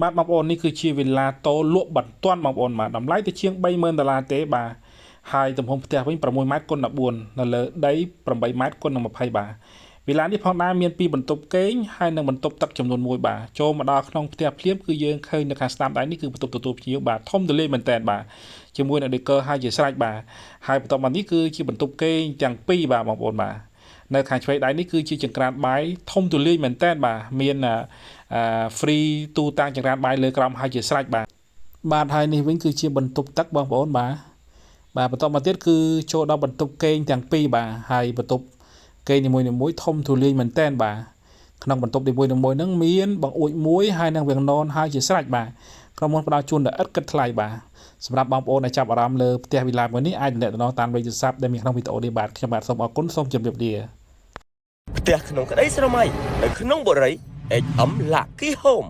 បាទបងប្អូននេះគឺជាវិឡាតូលក់បន្ទាន់បងប្អូនបាទតម្លៃទៅជាង$30,000ទេបាទហើយទំហំផ្ទះវិញ6ម៉ែត្រគុណ14នៅលើដី8ម៉ែត្រគុណ20បាទវិឡានេះផងដែរមានពីរបន្ទប់គេងហើយនិងបន្ទប់ទឹកចំនួន1បាទចូលមកដល់ក្នុងផ្ទះភ្លាមគឺយើងឃើញនៅខាងស្ដាំដៃនេះគឺបន្ទប់ទទួលភ្ញៀវបាទធំទូលាយមែនតើបាទជាមួយនឹងដេកឺហើយជាស្រេចបាទហើយបន្ទាប់មកនេះគឺជាបន្ទប់គេងទាំងពីរបាទបងប្អូនបាទនៅខាងឆ្វេងដៃនេះគឺជាចង្ក្រានបាយធំទូលាយមែនតើបាទមានfree ទូតាំងចង្ក្រានបាយលើក្រោមហើយជាស្រេចបាទហើយនេះវិញគឺជាបន្ទប់ទឹកបងប្អូនបាទបន្តមកទៀតគឺចូលដល់បន្ទប់គេងទាំងពីរបាទហើយបន្ទប់គេងនីមួយៗធំទូលាយមែនតើបាទក្នុងបន្ទប់នីមួយៗហ្នឹងមានបង្អួចមួយហើយនិងវាំងននហើយជាស្រេចបាទក្រុមហ៊ុនផ្ដល់ជូនដោយឥតគិតថ្លៃបាទសម្រាប់បងប្អូនដែលចាប់អារម្មណ៍លើផ្ទះវិឡាមួយនេះអាចទំនាក់ទំនងតាមលេខទូរស័ព្ទដែលមានក្នុងវីដេអូនេះបាទខ្ញុំបាទសូមអរគុណសូមជម្រាបលាផ្ទះក្នុងក្តីស្រមៃនៅក្នុងបុរី HM Lucky Home